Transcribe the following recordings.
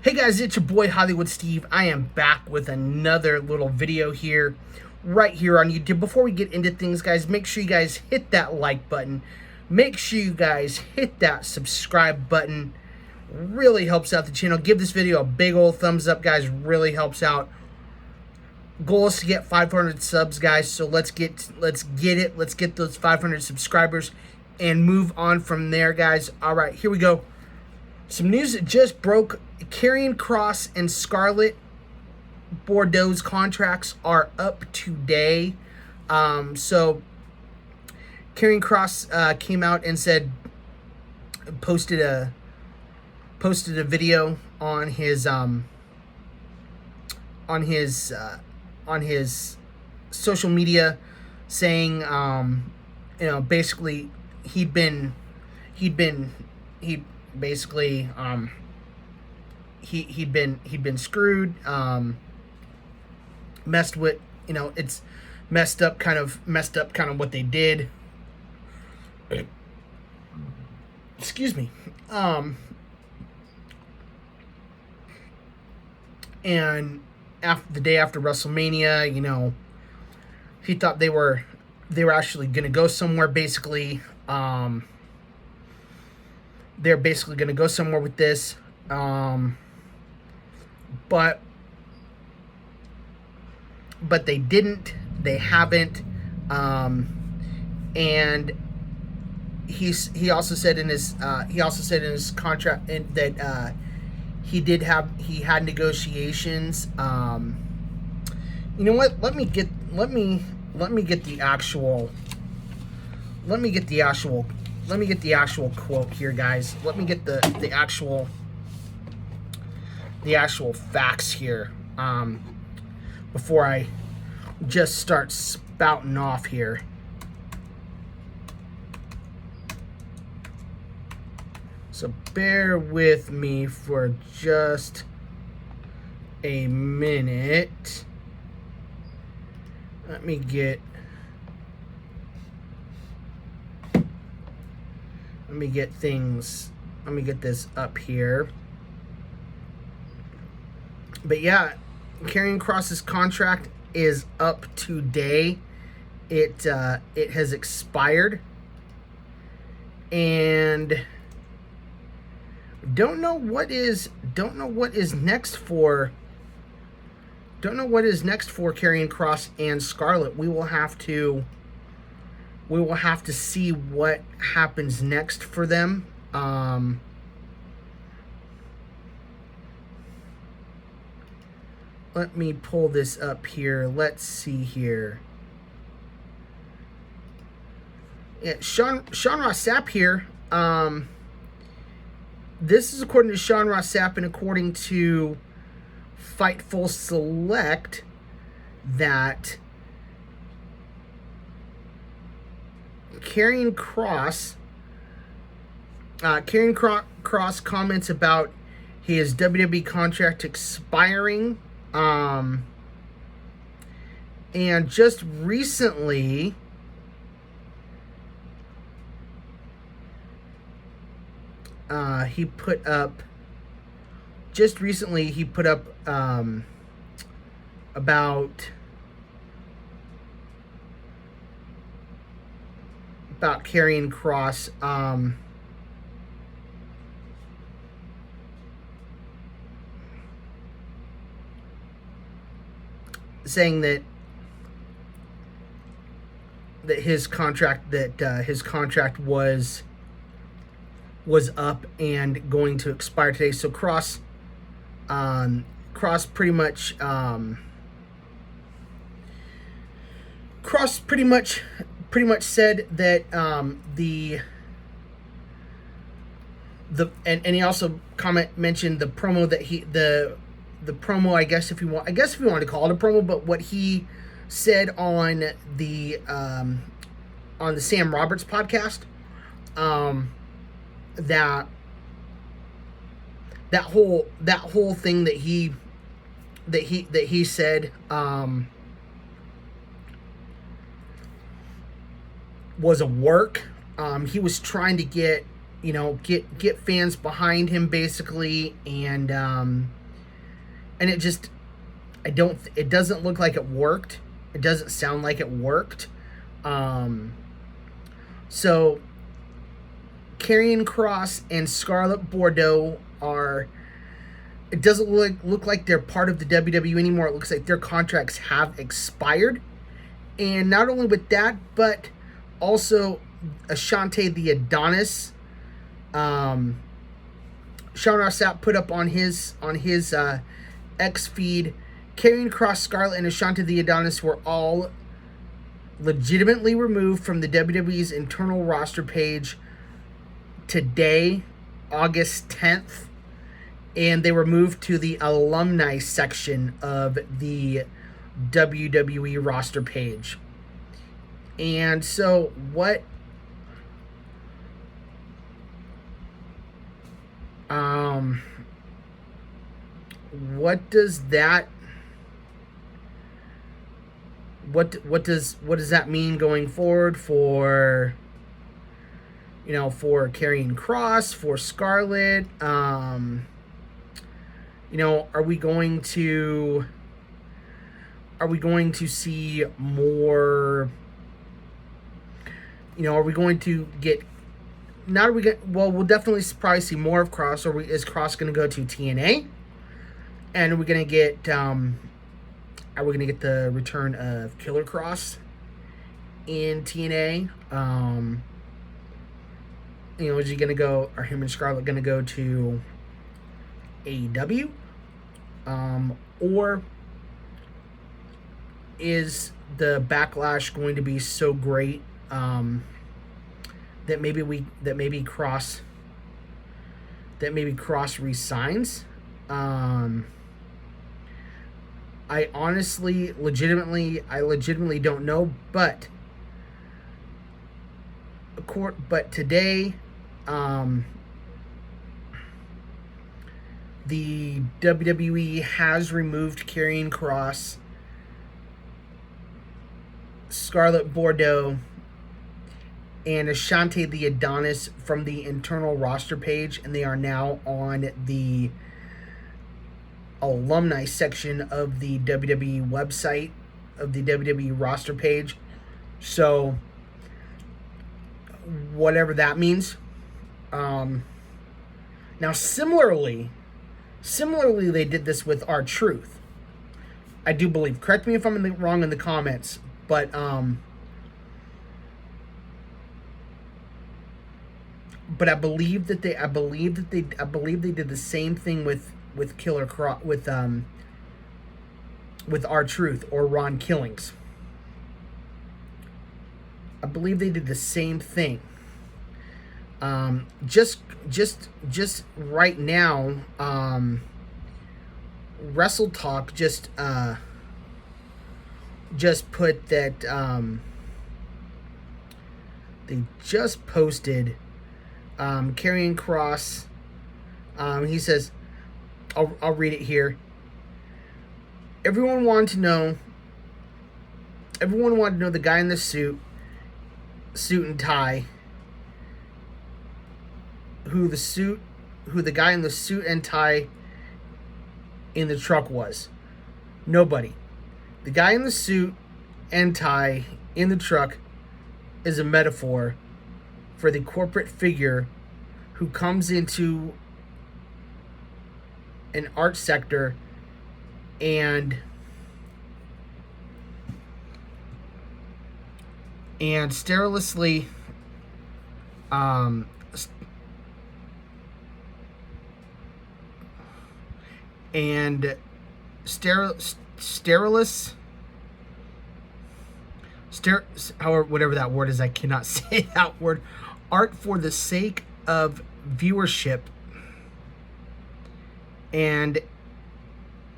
Hey guys, it's your boy Hollywood Steve. I am back with another little video here, right here on YouTube. Before we get into things, guys, make sure you guys hit that like button. Make sure you guys hit that subscribe button. Really helps out the channel. Give this video a big old thumbs up, guys. Really helps out. Goal is to get 500 subs, guys. So let's get it. Let's get those 500 subscribers and move on from there, guys. All right, here we go. Some news that just broke. Karion, Kross, and Scarlet Bordeaux's contracts are up today. So Karion Kross came out and said, posted a video on his social media saying, basically he'd been screwed, messed with, it's messed up kind of what they did. Excuse me. And after the day after WrestleMania, he thought they were actually gonna go somewhere. Basically, they're basically gonna go somewhere with this. But they didn't. They haven't. And he also said in his contract that he had negotiations. You know what? Let me get the actual quote here, guys. Let me get the actual facts here, before I just start spouting off here. So bear with me for just a minute. Let me get this up here. But yeah, Karion Kross's contract is up today. It has expired, and don't know what is next for Karion Kross and Scarlet. We will have to see what happens next for them. Let me pull this up here. Let's see here. Yeah, Sean Ross Sapp here. This is according to Sean Ross Sapp and according to Fightful Select that Karion Kross comments about his WWE contract expiring. And just recently, he put up about Karion Kross, saying that his contract was up and going to expire today. So Kross pretty much said that and he also mentioned the promo that the promo, I guess if you want to call it a promo, but what he said on the Sam Roberts podcast, that whole thing that he said was a work. He was trying to get get fans behind him basically, and it just, it doesn't look like it worked. It doesn't sound like it worked. So Karion Kross and Scarlet Bordeaux it doesn't look like they're part of the WWE anymore. It looks like their contracts have expired. And not only with that, but also Ashante the Adonis. Sean Rossap put up on his X feed, Karion Kross, Scarlet, and Ashante the Adonis were all legitimately removed from the WWE's internal roster page today, August 10th, and they were moved to the alumni section of the WWE roster page. And so what does that what does that mean going forward for for Karion Kross, for Scarlet? Are we going to see more? Are we going to get? Not are we get? Well, we'll definitely probably see more of Kross. Or is Kross going to go to TNA? And are we going to get? Are we going to get the return of Killer Kross in TNA? Is he going to go? Are him and Scarlet going to go to AEW? Or is the backlash going to be so great that maybe Kross resigns? I honestly, legitimately don't know, but today, the WWE has removed Karion Kross, Scarlet Bordeaux, and Ashante the Adonis from the internal roster page, and they are now on the alumni section of the WWE website, of the WWE roster page. So whatever that means. Now similarly they did this with R-Truth, I do believe. Correct me if I'm wrong in the comments, but I believe that they did the same thing with Killer Kross, with R-Truth or Ron Killings. I believe they did the same thing. Just right now, Wrestle Talk just put that they just posted Karion Kross. He says, I'll read it here. Everyone wanted to know the guy in the suit and tie, who the guy in the suit and tie in the truck was. Nobody. The guy in the suit and tie in the truck is a metaphor for the corporate figure who comes into an art sector and sterilously however, whatever that word is, I cannot say that word. Art for the sake of viewership and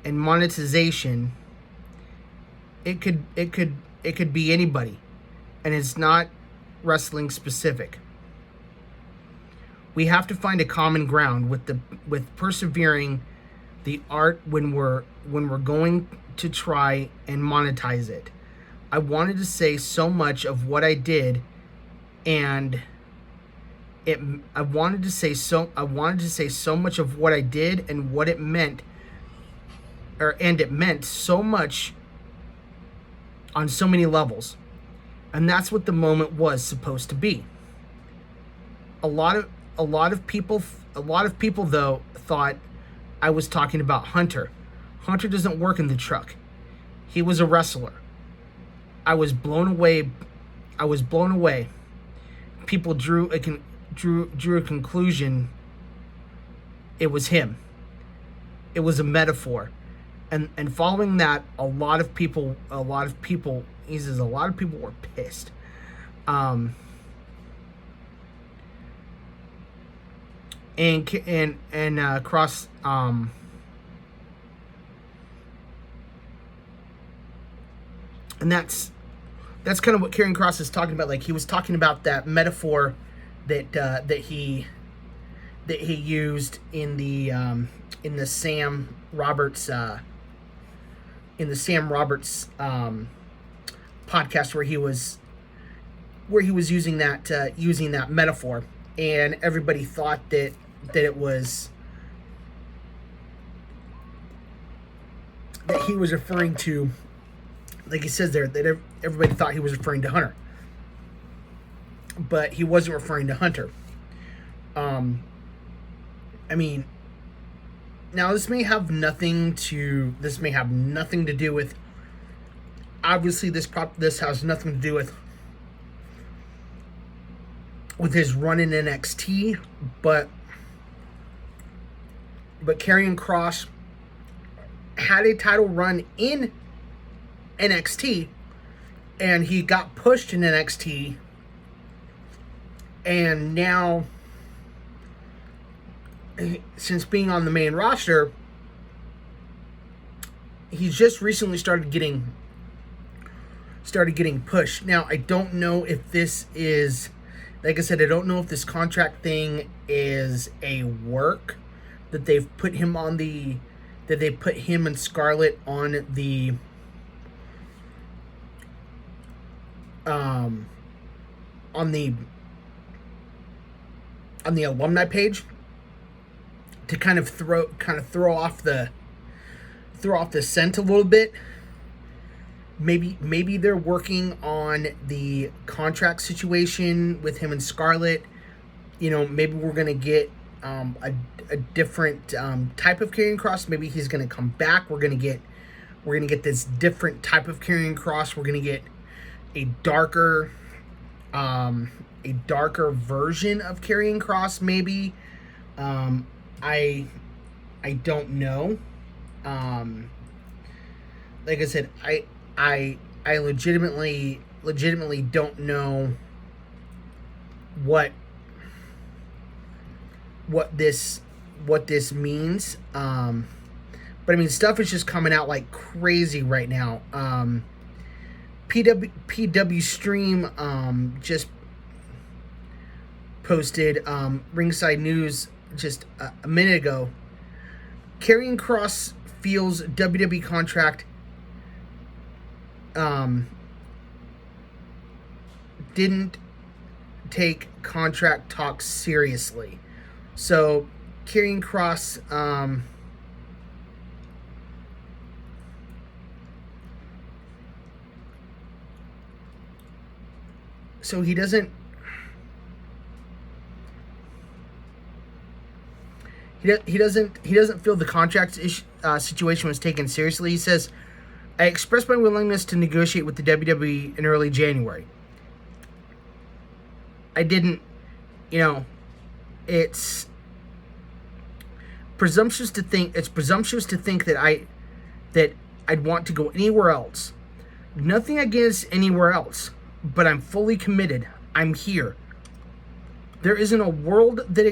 monetization. It could be anybody, and it's not wrestling specific. We have to find a common ground with persevering the art when we're going to try and monetize it. I wanted to say so much of what I did and I wanted to say so much of what I did and what it meant, and it meant so much on so many levels. And that's what the moment was supposed to be. A lot of people though thought I was talking about Hunter. Hunter doesn't work in the truck. He was a wrestler. I was blown away. People drew a conclusion. It was him. It was a metaphor. And following that, a lot of people he says a lot of people were pissed. And Kross, and that's kind of what Karion Kross is talking about. Like, he was talking about that metaphor that he used in the Sam Roberts podcast, where he was using that metaphor, and everybody thought that it was that he was referring to, like he says there, that everybody thought he was referring to Hunter, but he wasn't referring to Hunter. I mean, now this may have nothing to do with, obviously this has nothing to do with his run in NXT, but Karion Kross had a title run in NXT, and he got pushed in NXT, and now, since being on the main roster, he's just recently started getting pushed. Now, I don't know if this is, like I said, I don't know if this contract thing is a work that they've put him on that they put him and Scarlet on the alumni page to kind of throw off the scent a little bit. Maybe they're working on the contract situation with him and Scarlet. You know, maybe we're gonna get a different type of Karion Kross. Maybe he's gonna come back. We're gonna get this different type of Karion Kross. We're gonna get a darker version of Karion Kross. Maybe. I don't know. Like I said, I legitimately don't know what this means. But I mean, stuff is just coming out like crazy right now. PW Stream just posted Ringside News just a minute ago. Karion Kross feels WWE contract didn't take contract talks seriously. So Karion Kross so he doesn't feel the contract situation was taken seriously. He says, I expressed my willingness to negotiate with the WWE in early January. I didn't, it's presumptuous to think that I'd want to go anywhere else. Nothing against anywhere else, but I'm fully committed. I'm here. There isn't a world that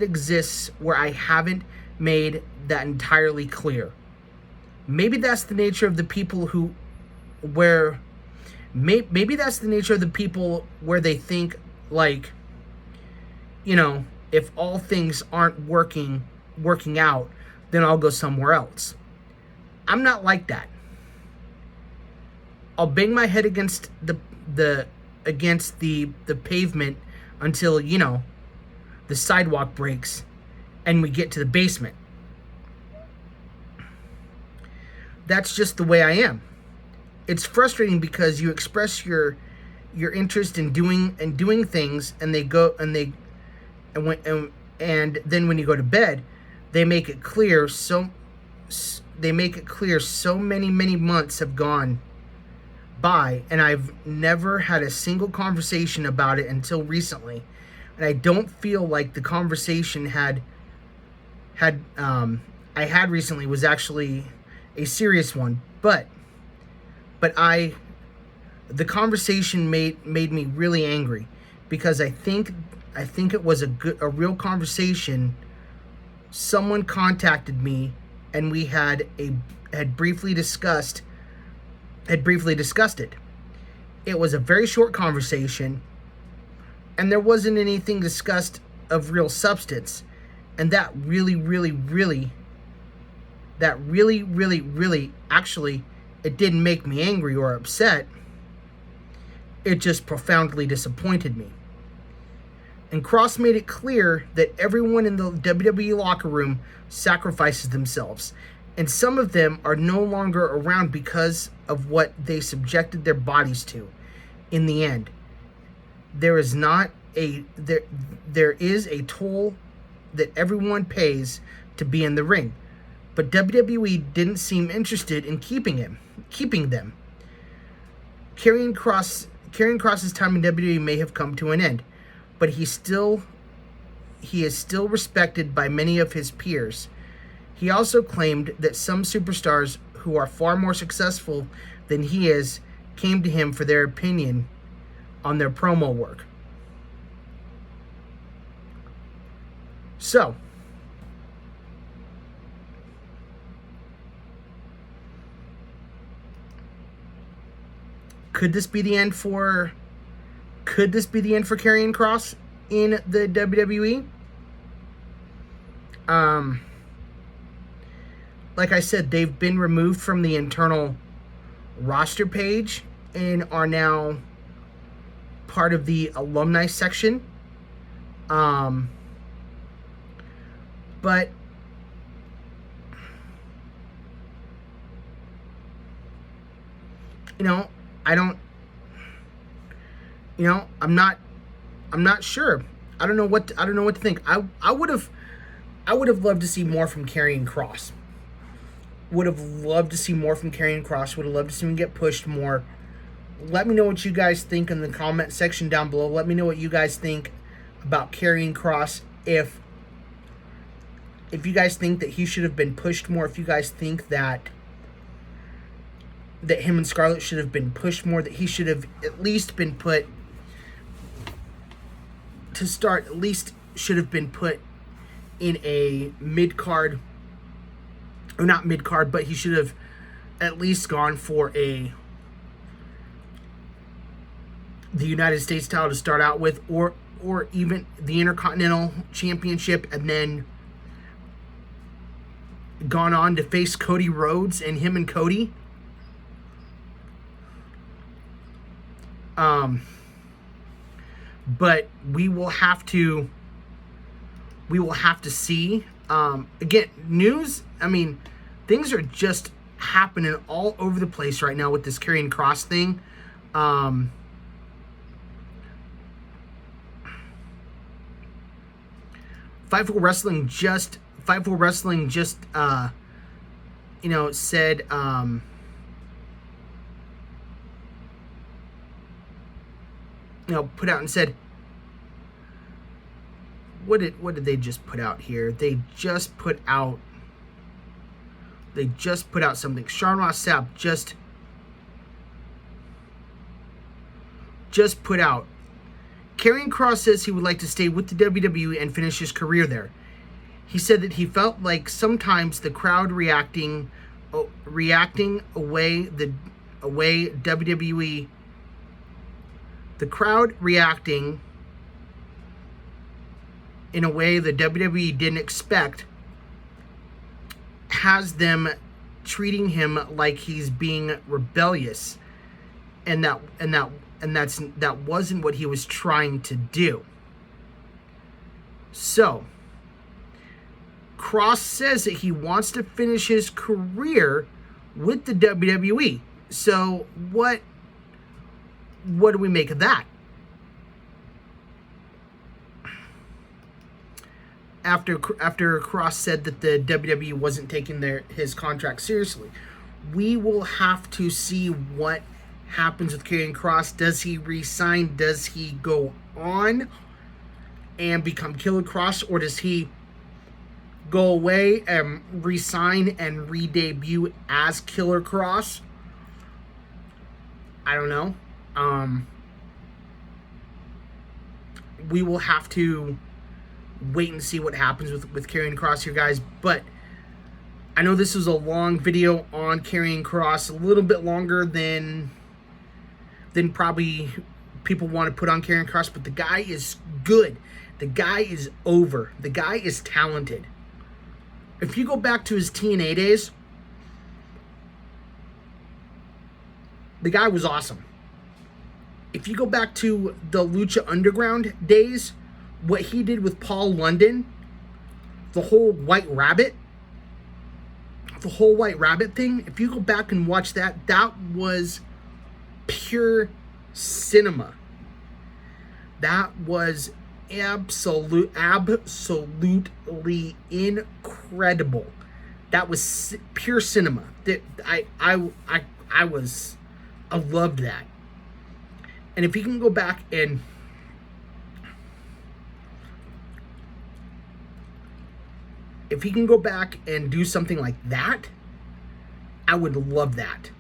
exists where I haven't made that entirely clear. Maybe that's the nature of the people where they think, like, if all things aren't working out, then I'll go somewhere else. I'm not like that. I'll bang my head against the pavement until, you know, the sidewalk breaks and we get to the basement. That's just the way I am. It's frustrating because you express your interest in doing things, and they go and they and then when you go to bed, they make it clear so many months have gone by, and I've never had a single conversation about it until recently. And I don't feel like the conversation I had recently was actually a serious one, but the conversation made me really angry, because I think it was a real conversation. Someone contacted me, and we had briefly discussed it. It was a very short conversation, and there wasn't anything discussed of real substance, and that really actually, it didn't make me angry or upset. It just profoundly disappointed me. And Kross made it clear that everyone in the WWE locker room sacrifices themselves, and some of them are no longer around because of what they subjected their bodies to. In the end, there is a toll that everyone pays to be in the ring, but WWE didn't seem interested in keeping them. Karion Kross's time in WWE may have come to an end, but he is still respected by many of his peers. He also claimed that some superstars who are far more successful than he is came to him for their opinion on their promo work. So, could this be the end for Karion Kross in the WWE? Like I said, they've been removed from the internal roster page and are now part of the alumni section. But I'm not sure. I don't know what to think. I would have loved to see more from Karion Kross. Would have loved to see more from Karion Kross. Would have loved to see him get pushed more. Let me know what you guys think in the comment section down below. Let me know what you guys think about Karion Kross. If you guys think that he should have been pushed more, if you guys think that him and Scarlet should have been pushed more, that he should have at least been put in a mid-card, or not mid-card, but he should have at least gone for the United States title to start out with, or even the Intercontinental Championship, and then gone on to face Cody Rhodes and him and Cody. But we will have to see. Again, news, I mean, things are just happening all over the place right now with this Karion Kross thing. Fightful Wrestling just said, put out and said, what did they just put out here? They just put out something. Sean Ross Sapp just put out, Karion Kross says he would like to stay with the WWE and finish his career there. He said that he felt like sometimes the crowd reacting away WWE, the crowd reacting in a way the WWE didn't expect, has them treating him like he's being rebellious, and that wasn't what he was trying to do. So, Kross says that he wants to finish his career with the WWE. So, what do we make of that? After Kross said that the WWE wasn't taking his contract seriously, we will have to see what happens with Karion Kross. Does he resign? Does he go on and become Killer Kross, or does he go away and resign and re-debut as Killer Kross? I don't know. We will have to wait and see what happens with Karion Kross here, guys. But I know this was a long video on Karion Kross, a little bit longer than probably people want to put on Karion Kross, but the guy is good. The guy is over. The guy is talented. If you go back to his TNA days, the guy was awesome. If you go back to the Lucha Underground days, what he did with Paul London, the whole White Rabbit thing, if you go back and watch that, that was pure cinema. That was absolutely incredible. That was pure cinema. I loved that. And if you can go back and do something like that, I would love that.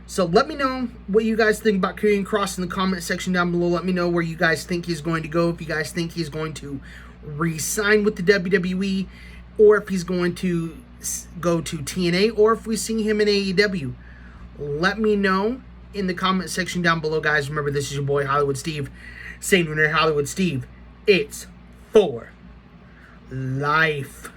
So let me know what you guys think about Karion Kross in the comment section down below. Let me know where you guys think he's going to go. If you guys think he's going to re-sign with the WWE, or if he's going to go to TNA, or if we see him in AEW. Let me know in the comment section down below, guys. Remember, this is your boy Hollywood Steve, saying when you're Hollywood Steve, it's for life.